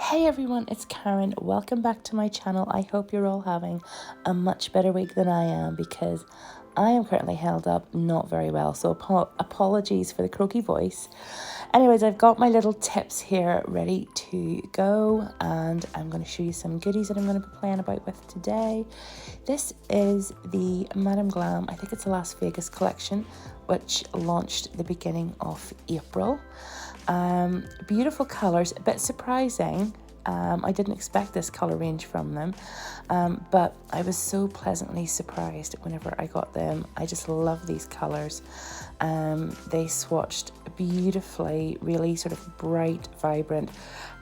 Hey everyone, it's Karen. Welcome back to my channel. I hope you're all having a much better week than I am because I am currently held up not very well. So apologies for the croaky voice. Anyways, I've got my little tips here ready to go and I'm going to show you some goodies that I'm going to be playing about with today. This is the Madame Glam, I think it's the Las Vegas collection, which launched the beginning of April. Beautiful colours, a bit surprising. I didn't expect this colour range from them, but I was so pleasantly surprised whenever I got them. I just love these colours. They swatched beautifully, really sort of bright, vibrant,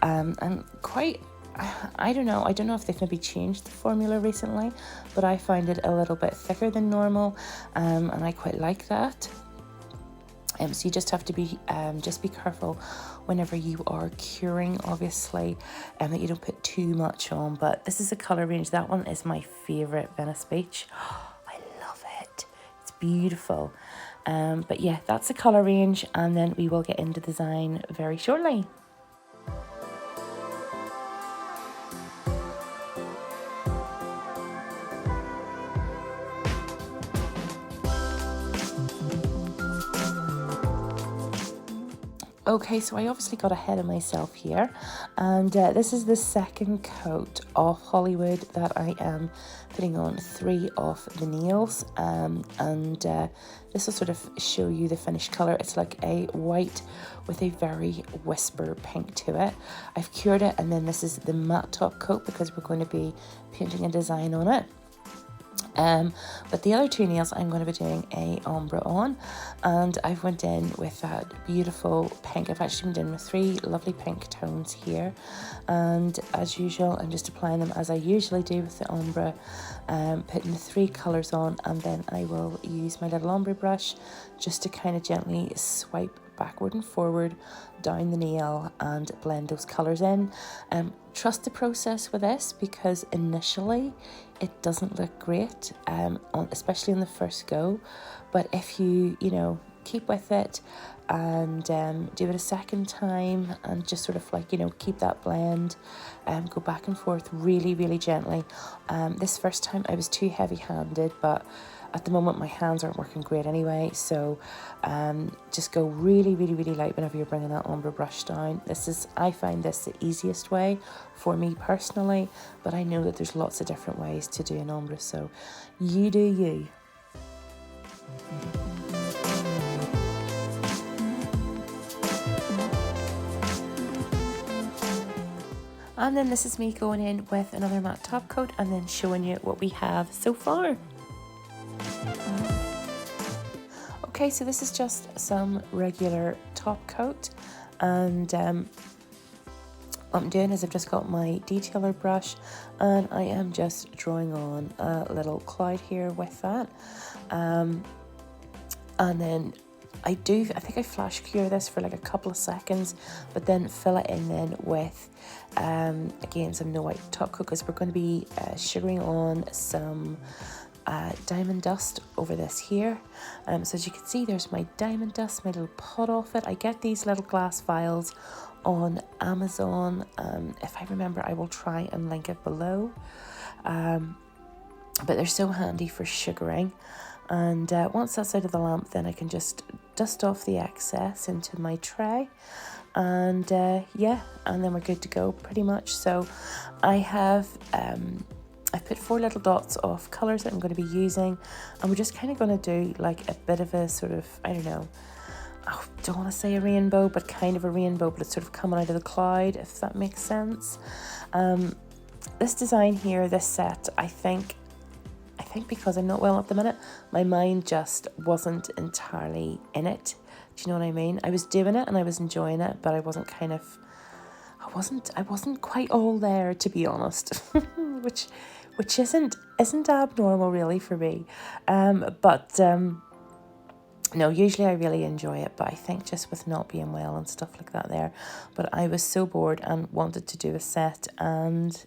and quite, I don't know if they've maybe changed the formula recently, but I find it a little bit thicker than normal, and I quite like that. So you just have to be careful whenever you are curing, obviously, that you don't put too much on. But this is a colour range. That one is my favourite, Venice Beach. I love it. It's beautiful. But yeah, that's the colour range, and then we will get into design very shortly. Okay, so I obviously got ahead of myself here, and this is the second coat of Hollywood that I am putting on 3 of the nails, and this will sort of show you the finished colour. It's like a white with a very whisper pink to it. I've cured it, and then this is the matte top coat because we're going to be painting a design on it. But the other 2 nails I'm going to be doing a ombre on, and I've went in with that beautiful pink. I've actually went in with 3 lovely pink tones here, and as usual I'm just applying them as I usually do with the ombre, putting the 3 colours on, and then I will use my little ombre brush just to kind of gently swipe backward and forward down the nail and blend those colours in. Trust the process with this because initially it doesn't look great, especially on the first go, but if you keep with it and do it a second time and just sort of like keep that blend, go back and forth really gently. This first time I was too heavy-handed, but at the moment my hands aren't working great anyway, so just go really light whenever you're bringing that ombre brush down. I find this the easiest way for me personally, but I know that there's lots of different ways to do an ombre, so you do you. And then this is me going in with another matte top coat and then showing you what we have so far. Okay, so this is just some regular top coat, and what I'm doing is I've just got my detailer brush and I am just drawing on a little cloud here with that, and then I think I flash cure this for like a couple of seconds, but then fill it in then with again some no white top coat because we're going to be sugaring on some diamond dust over this here. So as you can see, there's my diamond dust, my little pot off it. I get these little glass vials on Amazon. If I remember, I will try and link it below. But they're so handy for sugaring. And once that's out of the lamp, then I can just dust off the excess into my tray. And yeah, and then we're good to go pretty much. So I have I've put 4 little dots of colours that I'm going to be using, and we're just kind of going to do like a bit of a sort of, I don't know, I don't want to say a rainbow, but kind of a rainbow, but it's sort of coming out of the cloud, if that makes sense. This design here, this set, I think because I'm not well at the minute, my mind just wasn't entirely in it. Do you know what I mean? I was doing it and I was enjoying it, but I wasn't quite all there, to be honest, which isn't abnormal really for me. No, usually I really enjoy it, but I think just with not being well and stuff like that there. But I was so bored and wanted to do a set, and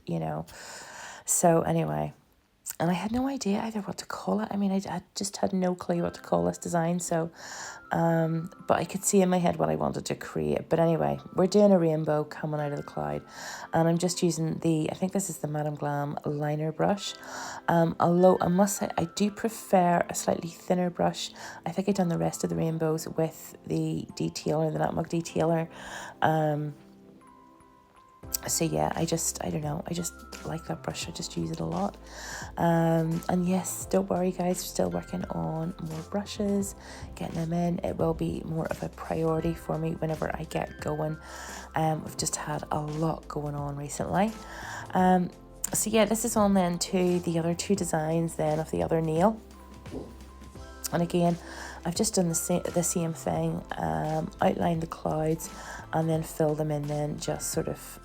so anyway, And I had no idea either what to call it. I mean, I just had no clue what to call this design. So, but I could see in my head what I wanted to create. But anyway, we're doing a rainbow coming out of the cloud. And I'm just using I think this is the Madame Glam liner brush. Although I must say, I do prefer a slightly thinner brush. I think I've done the rest of the rainbows with the detailer, the Nutmeg detailer. So yeah, I don't know, I just like that brush. I just use it a lot. And yes, don't worry guys, we're still working on more brushes, getting them in. It will be more of a priority for me whenever I get going. We've just had a lot going on recently. So yeah, this is on then to the other two designs then of the other nail. And again, I've just done the same thing, outlined the clouds and then fill them in then just sort of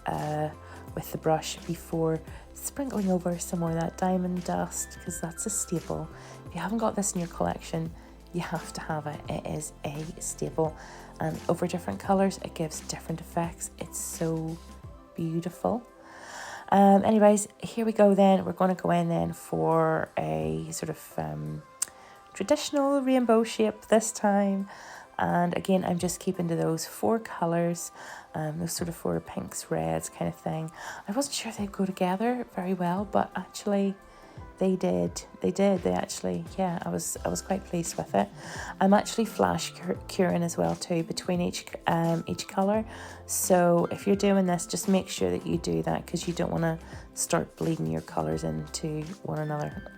with the brush before sprinkling over some more of that diamond dust, because that's a staple. If you haven't got this in your collection, you have to have it. It is a staple, and over different colours it gives different effects. It's so beautiful. Anyways, here we go then. We're going to go in then for a sort of traditional rainbow shape this time. And again, I'm just keeping to those 4 colours, those sort of 4 pinks, reds kind of thing. I wasn't sure they'd go together very well, but actually they did. They actually, yeah, I was quite pleased with it. I'm actually flash curing as well too between each colour. So if you're doing this, just make sure that you do that, because you don't want to start bleeding your colours into one another.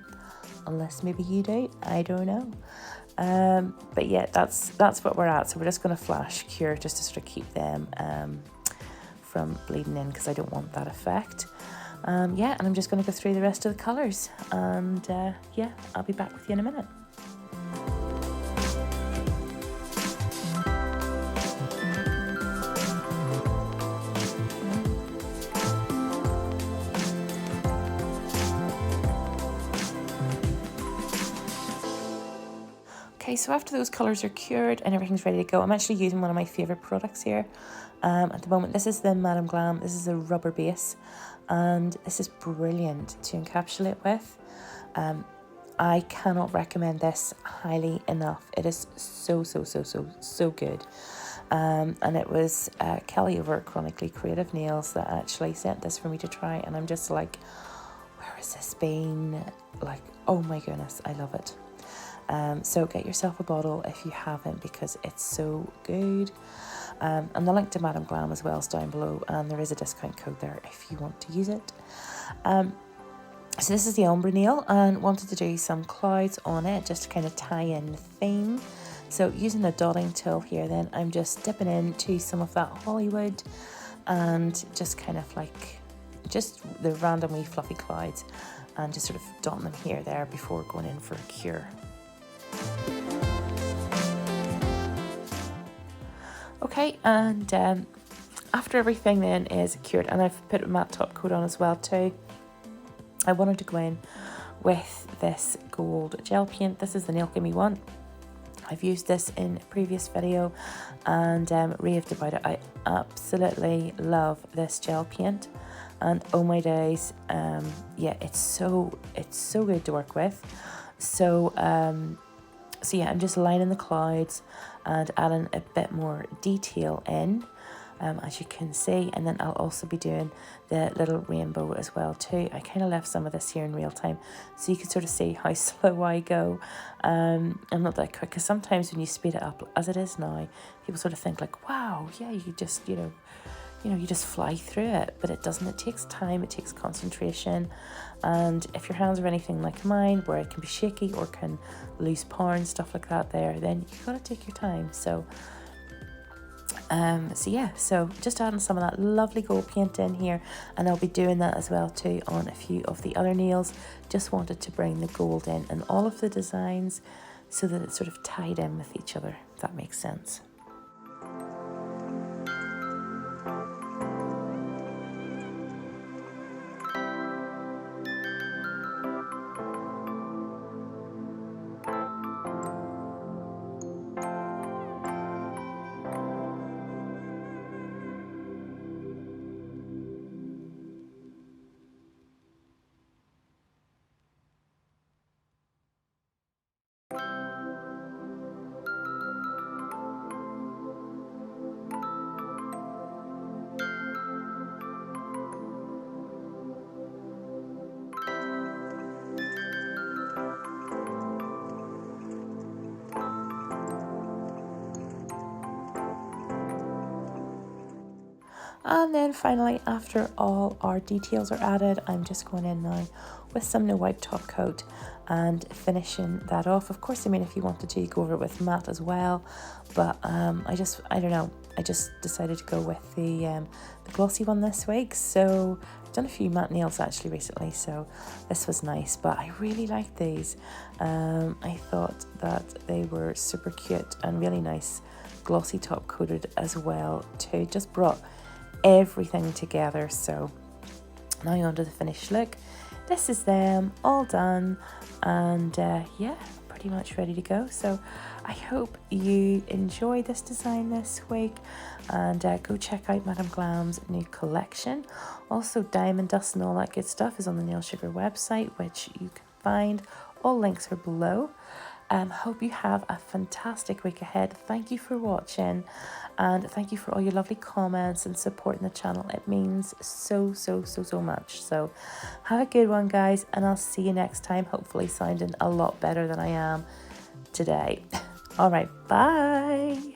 Unless maybe you do, I don't know. But yeah, that's what we're at. So we're just going to flash cure just to sort of keep them from bleeding in, because I don't want that effect. Yeah, and I'm just going to go through the rest of the colours, and yeah, I'll be back with you in a minute. Okay, so after those colours are cured and everything's ready to go, I'm actually using one of my favourite products here at the moment. This is the Madame Glam. This is a rubber base, and this is brilliant to encapsulate with. I cannot recommend this highly enough. It is so good. And it was Kelly over at Chronically Creative Nails that actually sent this for me to try, and I'm just like, where has this been? Like, oh my goodness, I love it. So get yourself a bottle if you haven't, because it's so good. And the link to Madame Glam as well is down below, and there is a discount code there if you want to use it. So this is the Ombre nail, and wanted to do some clouds on it just to kind of tie in the theme. So using the dotting tool here, then I'm just dipping into some of that Hollywood and just kind of like just the random wee fluffy clouds, and just sort of dotting them here there before going in for a cure. Okay, and after everything then is cured, and I've put a matte top coat on as well too, I wanted to go in with this gold gel paint. This is the Nail Gimme one. I've used this in a previous video and raved about it. I absolutely love this gel paint, and oh my days, yeah, it's so good to work with. So so yeah, I'm just lining the clouds and adding a bit more detail in, as you can see, and then I'll also be doing the little rainbow as well too. I kind of left some of this here in real time so you can sort of see how slow I go. I'm not that quick, because sometimes when you speed it up as it is now, people sort of think like, wow, yeah, you just, you just fly through it, but it doesn't. It takes time, it takes concentration, and if your hands are anything like mine, where it can be shaky or can lose power and stuff like that there, then you've got to take your time. So yeah, so just adding some of that lovely gold paint in here, and I'll be doing that as well too on a few of the other nails. Just wanted to bring the gold in and all of the designs so that it's sort of tied in with each other, if that makes sense. And then finally, after all our details are added, I'm just going in now with some No Wipe top coat and finishing that off. Of course, I mean, if you wanted to, you go over it with matte as well, but I don't know, I just decided to go with the glossy one this week. So I've done a few matte nails actually recently, so this was nice, but I really like these. I thought that they were super cute and really nice, glossy top coated as well too. Just brought everything together. So now on to the finished look. This is them all done, and yeah, pretty much ready to go. So I hope you enjoyed this design this week, and go check out Madame Glam's new collection. Also, Diamond Dust and all that good stuff is on the Nail Sugar website, which you can find. All links are below. Hope you have a fantastic week ahead. Thank you for watching, and thank you for all your lovely comments and supporting the channel. It means so much. So have a good one, guys, and I'll see you next time, hopefully sounding a lot better than I am today. All right, bye.